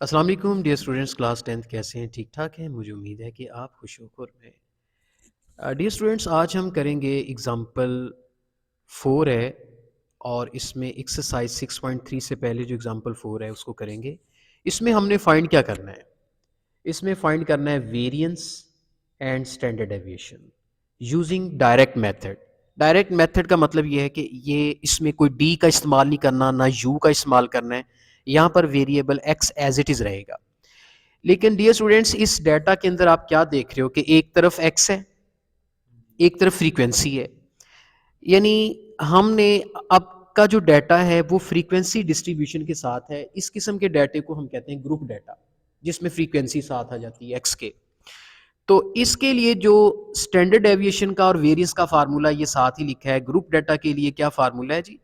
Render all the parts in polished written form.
अस्सलाम वालेकुम dear students, class 10th कैसे हैं? ठीक ठाक हैं। मुझे उम्मीद है कि आप खुश हो खुर में। डियर स्टूडेंट्स, आज हम करेंगे एग्जाम्पल 4 है और इसमें एक्सरसाइज 6.3 से पहले जो एग्जाम्पल 4 है उसको करेंगे। इसमें हमने फाइंड क्या करना है? इसमें फाइंड करना है variance and standard deviation using direct method. Direct method का मतलब ये है कि ये इसमें कोई डी का इस्तेमाल नहीं करना, ना यू का इस्तेमाल करना है। यहाँ पर variable X as it is रहेगा। लेकिन डियर स्टूडेंट्स, इस डाटा के अंदर आप क्या देख रहे हो कि एक तरफ एक्स है, एक तरफ फ्रीक्वेंसी है। यानी हमने अब का जो डाटा है वो फ्रीक्वेंसी डिस्ट्रीब्यूशन के साथ है। इस किस्म के डाटे को हम कहते हैं ग्रुप डाटा, जिसमें फ्रीक्वेंसी साथ आ जाती है एक्स के। तो इसके लिए जो स्टैंडर्ड डेविएशन का और वेरिएंस का फार्मूला ये साथ ही लिखा है। ग्रुप डाटा के लिए क्या फार्मूला है जी?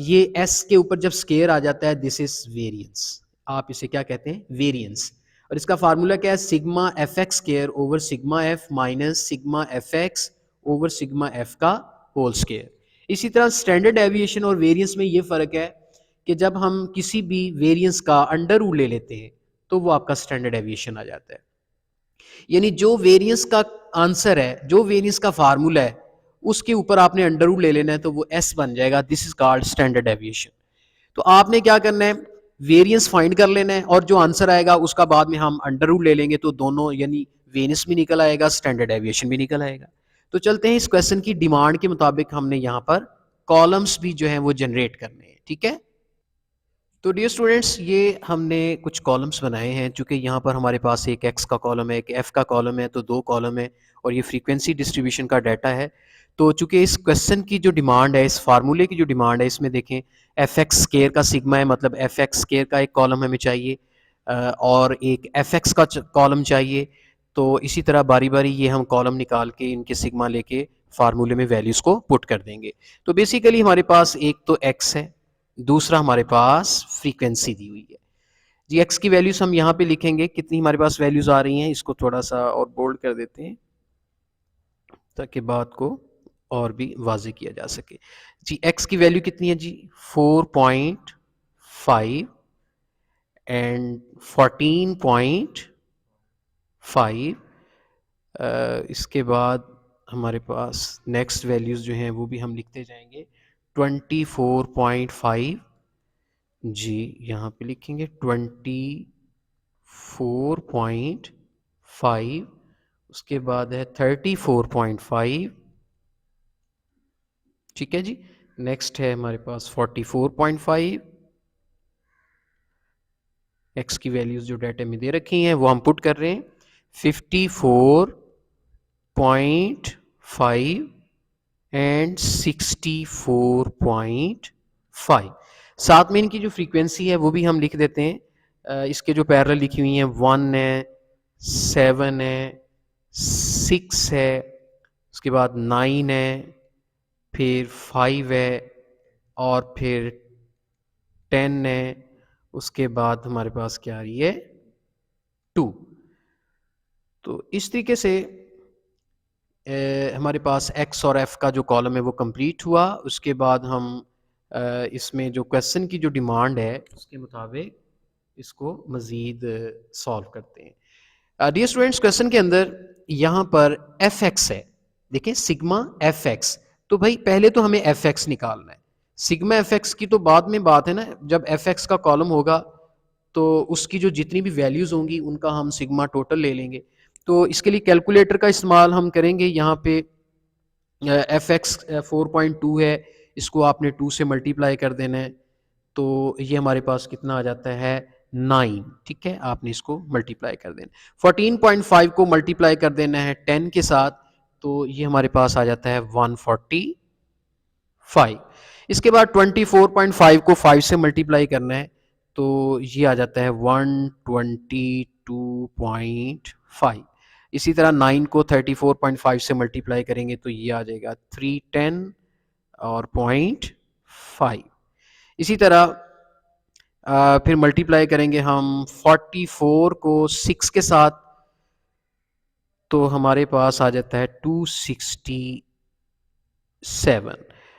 ये एस के ऊपर जब स्केयर आ जाता है, दिस इज वेरिएंस। आप इसे क्या कहते हैं? वेरिएंस। और इसका फार्मूला क्या है? Sigma F x square over sigma F minus sigma F x over sigma F का होल स्केयर। इसी तरह स्टैंडर्ड डेविएशन और वेरिएंस में ये फर्क है कि जब हम किसी भी वेरिएंस का अंडर रूट ले लेते हैं तो वो आपका स्टैंडर्ड डेविएशन आ जाता है। यानी जो वेरिएंस का आंसर है, जो वेरिएंस का फार्मूला है, उसके ऊपर आपने अंडर रूट ले लेना है तो वो एस बन जाएगा। This is called standard deviation. तो आपने क्या करना है? वेरिएंस फाइंड कर लेना है और जो आंसर आएगा उसका बाद में हम अंडर रूट ले लेंगे तो दोनों यानी वेरिएंस भी निकल आएगा, स्टैंडर्ड डेविएशन भी निकल आएगा। तो चलते हैं, इस क्वेश्चन की डिमांड के मुताबिक हमने यहाँ पर कॉलम्स भी जो है वो जनरेट करने हैं। ठीक है, तो डियर स्टूडेंट्स, ये हमने कुछ कॉलम्स बनाए हैं। चूंकि यहाँ पर हमारे पास एक एक्स का कॉलम है, एक एफ का कॉलम है, तो दो कॉलम है और ये फ्रीक्वेंसी डिस्ट्रीब्यूशन का डाटा है। तो चूंकि इस क्वेश्चन की जो डिमांड है, इस फार्मूले की जो डिमांड है, इसमें देखें एफ एक्स स्केयर का सिग्मा है, मतलब एफ एक्स स्केयर का एक कॉलम हमें चाहिए और एक एफ एक्स का कॉलम चाहिए। तो इसी तरह बारी बारी ये हम कॉलम निकाल के इनके सिग्मा लेके फार्मूले में वैल्यूज़ को पुट कर देंगे। तो बेसिकली हमारे पास एक तो एक्स है, दूसरा हमारे पास फ्रीक्वेंसी दी हुई है जी। एक्स की वैल्यूज हम यहाँ पे लिखेंगे, कितनी हमारे पास वैल्यूज आ रही हैं, इसको थोड़ा सा और बोल्ड कर देते हैं ताकि बात को और भी वाजे किया जा सके जी। एक्स की वैल्यू कितनी है जी? 4.5 एंड 14.5। इसके बाद हमारे पास नेक्स्ट वैल्यूज जो हैं वो भी हम लिखते जाएंगे। 24.5 जी, यहाँ पे लिखेंगे 24.5। उसके बाद है 34.5। ठीक है जी। नेक्स्ट है हमारे पास 44.5। एक्स की वैल्यूज जो डाटा में दे रखी हैं वो हम पुट कर रहे हैं। 54.5 एंड 64.5। साथ में इनकी जो फ्रीक्वेंसी है वो भी हम लिख देते हैं। इसके जो पैरेलल लिखी हुई हैं 1 है, 7 है, 6 है, उसके बाद 9 है, फिर 5 है और फिर 10 है। उसके बाद हमारे पास क्या आ रही है? 2। तो इस तरीके से हमारे पास एक्स और एफ का जो कॉलम है वो कंप्लीट हुआ। उसके बाद हम इसमें जो क्वेश्चन की जो डिमांड है उसके मुताबिक इसको मज़ीद सॉल्व करते हैं। डियर स्टूडेंट्स, क्वेश्चन के अंदर यहाँ पर एफ एक्स है, देखिए सिग्मा एफ एक्स। तो भाई पहले तो हमें एफ एक्स निकालना है। सिग्मा एफ एक्स की तो बाद में बात है ना, जब एफ एक्स का कॉलम होगा तो उसकी जो जितनी भी वैल्यूज़ होंगी उनका हम सिग्मा टोटल ले लेंगे। तो इसके लिए कैलकुलेटर का इस्तेमाल हम करेंगे। यहाँ पे एफ एक्स 4.2 है, इसको आपने 2 से मल्टीप्लाई कर देना है तो ये हमारे पास कितना आ जाता है? 9। ठीक है, आपने इसको मल्टीप्लाई कर देना। 14.5 को मल्टीप्लाई कर देना है 10 के साथ, तो ये हमारे पास आ जाता है 145। इसके बाद 24.5 को 5 से मल्टीप्लाई करना है तो ये आ जाता है 122.5। इसी तरह 9 को 34.5 से मल्टीप्लाई करेंगे तो ये आ जाएगा 310 और 0.5। इसी तरह फिर मल्टीप्लाई करेंगे हम 44 को 6 के साथ तो हमारे पास आ जाता है 267।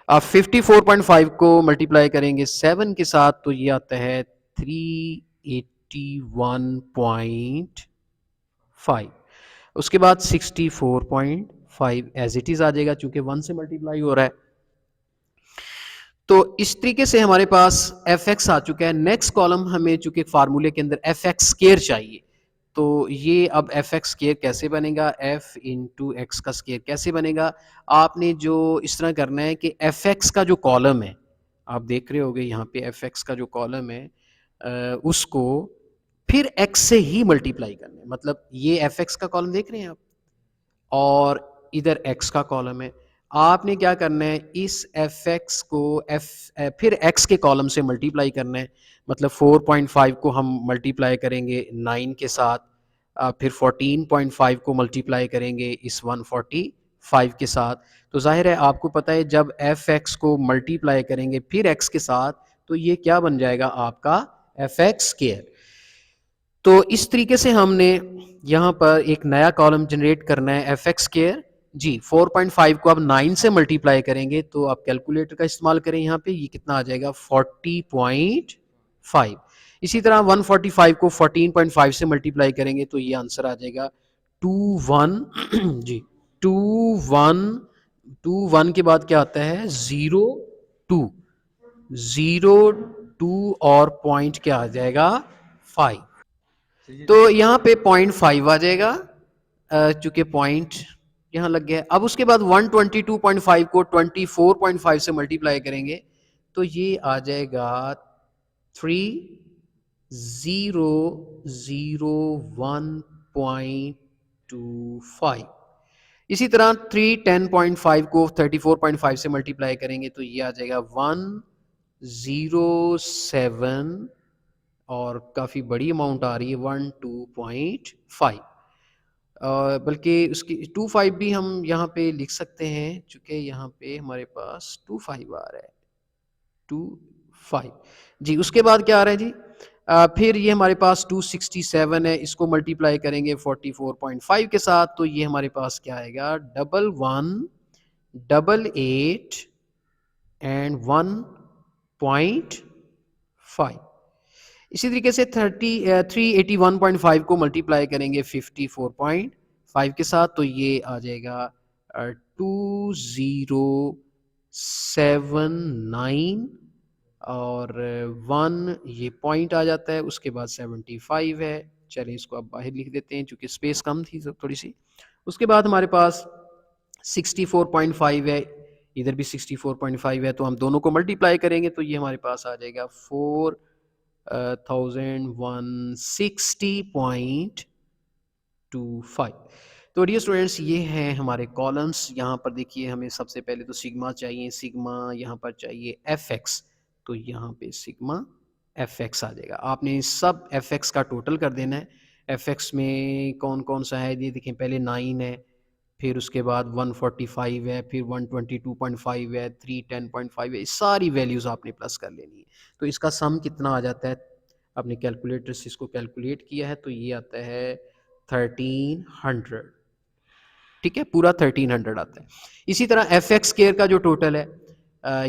अब 54.5 को मल्टीप्लाई करेंगे 7 के साथ तो ये आता है 380। 51.5, उसके बाद 64.5 एज इट इज़ आ जाएगा, चूंकि 1 से मल्टीप्लाई हो रहा है। तो इस तरीके से हमारे पास एफ एक्स आ चुका है। नेक्स्ट कॉलम हमें चूंकि फार्मूले के अंदर एफ एक्स स्केयर चाहिए, तो ये अब एफ एक्स स्केयर कैसे बनेगा, एफ इंटू एक्स का स्केयर कैसे बनेगा। आपने जो इस तरह करना है कि एफ एक्स का जो कॉलम है, आप देख रहे होगे यहाँ पे एफ एक्स का जो कॉलम है, उसको फिर एक्स से ही मल्टीप्लाई करना है। मतलब ये एफ एक्स का कॉलम देख रहे हैं आप, और इधर x का कॉलम है। आपने क्या करना है, इस एफ एक्स को फिर x के कॉलम से मल्टीप्लाई करना है। मतलब 4.5 को हम मल्टीप्लाई करेंगे 9 के साथ, फिर 14.5 को मल्टीप्लाई करेंगे इस 145 के साथ। तो जाहिर है आपको पता है जब एफ एक्स को मल्टीप्लाई करेंगे फिर x के साथ, तो ये क्या बन जाएगा आपका एफ एक्स स्क्वायर। तो इस तरीके से हमने यहाँ पर एक नया कॉलम जनरेट करना है एफ एक्स स्क्वायर जी। 4.5 को अब 9 से मल्टीप्लाई करेंगे, तो आप कैलकुलेटर का इस्तेमाल करें यहाँ पे, ये कितना आ जाएगा 40.5। इसी तरह 145 को 14.5 से मल्टीप्लाई करेंगे, तो ये आंसर आ जाएगा 21 जी 21 के बाद क्या आता है 0.2 और पॉइंट क्या आ जाएगा 5। तो यहाँ पे 0.5 आ जाएगा, चूंकि पॉइंट यहाँ लग गया। अब उसके बाद 122.5 को 24.5 से मल्टीप्लाई करेंगे, तो ये आ जाएगा 3001.25। इसी तरह 310.5 को 34.5 से मल्टीप्लाई करेंगे, तो ये आ जाएगा 107, और काफ़ी बड़ी अमाउंट आ रही है 12.5। बल्कि उसकी 25 भी हम यहाँ पे लिख सकते हैं, चूँकि यहाँ पे हमारे पास 25 आ रहा है 25 जी। उसके बाद क्या आ रहा है जी, फिर ये हमारे पास 267 है, इसको मल्टीप्लाई करेंगे 44.5 के साथ, तो ये हमारे पास क्या आएगा 1188 एंड 1.5। इसी तरीके से 381.5 को मल्टीप्लाई करेंगे 54.5 के साथ, तो ये आ जाएगा 2079 और 1 ये पॉइंट आ जाता है। उसके बाद 75 है, चलिए इसको अब बाहर लिख देते हैं क्योंकि स्पेस कम थी थोड़ी सी। उसके बाद हमारे पास 64.5 है, इधर भी 64.5 है, तो हम दोनों को मल्टीप्लाई करेंगे, तो ये हमारे पास आ जाएगा 4160.25। तो डियर स्टूडेंट्स, ये हैं हमारे कॉलम्स। यहाँ पर देखिए हमें सबसे पहले तो सिग्मा चाहिए, सिग्मा यहाँ पर चाहिए एफ एक्स, तो यहाँ पे सिग्मा एफ एक्स आ जाएगा। आपने सब एफ एक्स का टोटल कर देना है। एफ एक्स में कौन कौन सा है ये देखें, पहले 9 है, फिर उसके बाद 145 है, फिर 122.5 है, 310.5 है, सारी वैल्यूज़ आपने प्लस कर लेनी है। तो इसका सम कितना आ जाता है, आपने कैलकुलेटर से इसको कैलकुलेट किया है, तो ये आता है 1300। ठीक है, पूरा 1300 आता है। इसी तरह एफ एक्स स्क्वायर का जो टोटल है,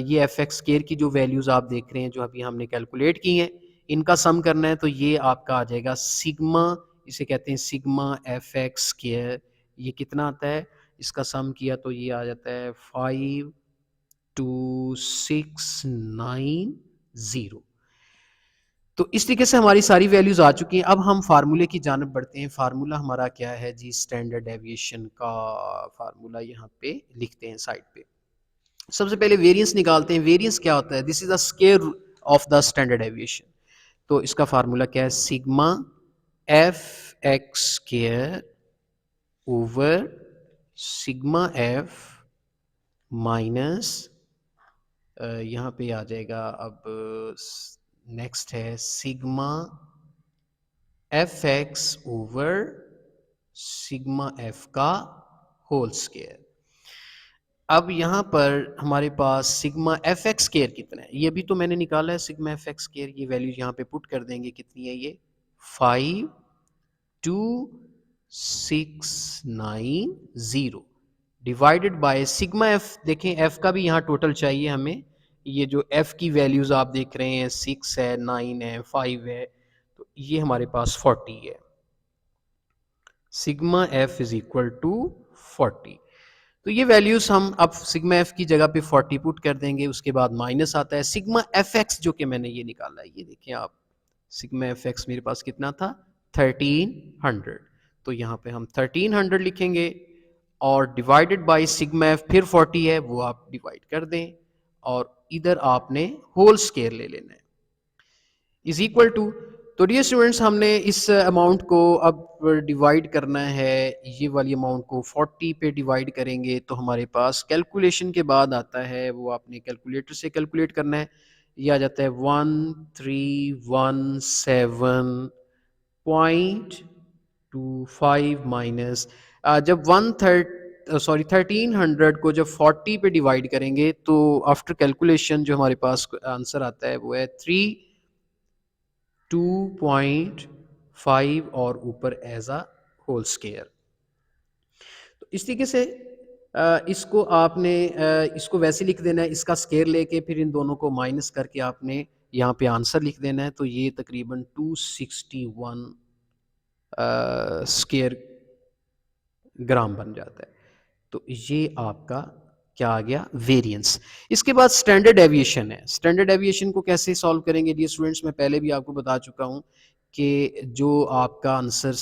ये एफ एक्स स्क्वायर की जो वैल्यूज़ आप देख रहे हैं जो अभी हमने कैलकुलेट की हैं, इनका सम करना है, तो ये आपका आ जाएगा सिग्मा, इसे कहते हैं सिग्मा एफ एक्स स्क्वायर। ये कितना आता है, इसका सम किया तो ये आ जाता है 52690। तो इस तरीके से हमारी सारी वैल्यूज आ चुकी हैं। अब हम फार्मूले की जानब बढ़ते हैं। फार्मूला हमारा क्या है जी, स्टैंडर्ड डेविएशन का फार्मूला यहाँ पे लिखते हैं साइड पे। सबसे पहले वेरिएंस निकालते हैं। वेरिएंस क्या होता है, this is the square of the standard deviation. तो इसका फार्मूला क्या है, sigma F x square over sigma F minus यहाँ पे आ जाएगा, अब नेक्स्ट है sigma F x over sigma F का होल स्क्वायर। अब यहाँ पर हमारे पास सिग्मा एफ एक्स स्क्वायर कितना है, ये भी तो मैंने निकाला है सिग्मा एफ एक्स स्क्वायर। ये वैल्यू यहाँ पे पुट कर देंगे, कितनी है ये 52690 डिवाइडेड बाय सिग्मा एफ। देखें एफ का भी यहाँ टोटल चाहिए हमें। ये जो एफ की वैल्यूज आप देख रहे हैं 6 है, 9 है, 5 है, तो ये हमारे पास 40 है, sigma F is equal to 40। तो ये वैल्यूज हम अब सिग्मा एफ की जगह पे 40 पुट कर देंगे, उसके बाद माइनस आता है सिग्मा एफ एक्स जो कि मैंने ये निकाला है, ये देखिए आप, सिग्मा एफ एक्स मेरे पास कितना था 1300, तो यहाँ पे हम 1300 लिखेंगे और डिवाइडेड बाय सिग्मा एफ फिर 40 है, वो आप डिवाइड कर दें और इधर आपने होल स्केयर ले लेना है, इज इक्वल टू। तो डियर स्टूडेंट्स हमने इस अमाउंट को अब डिवाइड करना है, ये वाली अमाउंट को 40 पे डिवाइड करेंगे तो हमारे पास कैलकुलेशन के बाद आता है, वो आपने कैलकुलेटर से कैलकुलेट करना है, ये आ जाता है 1317.25 माइनस, जब 1300 को जब 40 पे डिवाइड करेंगे तो आफ्टर कैलकुलेशन जो हमारे पास आंसर आता है वो है 2.5 और ऊपर एज अ होल स्केयर। तो इस तरीके से इसको आपने इसको वैसे लिख देना है, इसका स्केयर लेके फिर इन दोनों को माइनस करके आपने यहाँ पे आंसर लिख देना है, तो ये तकरीबन 261 स्केयर ग्राम बन जाता है। तो ये आपका क्या आ गया, वेरिएंस। इसके बाद स्टैंडर्ड एविएशन है, स्टैंडर्ड एविएशन को कैसे सॉल्व करेंगे डियर स्टूडेंट्स, मैं पहले भी आपको बता चुका हूँ कि जो आपका आंसर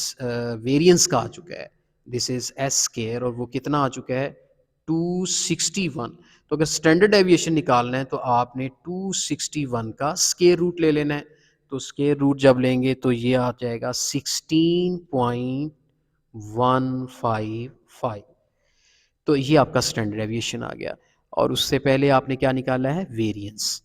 वेरिएंस का आ चुका है, दिस इज एस स्केयर, और वो कितना आ चुका है 261। तो अगर स्टैंडर्ड एविएशन निकालना है तो आपने 261 का स्केयर रूट ले लेना है, तो स्केयर रूट जब लेंगे तो ये आ जाएगा 16.155, तो ये आपका स्टैंडर्ड एविएशन आ गया। और उससे पहले आपने क्या निकाला है, वेरिएंस।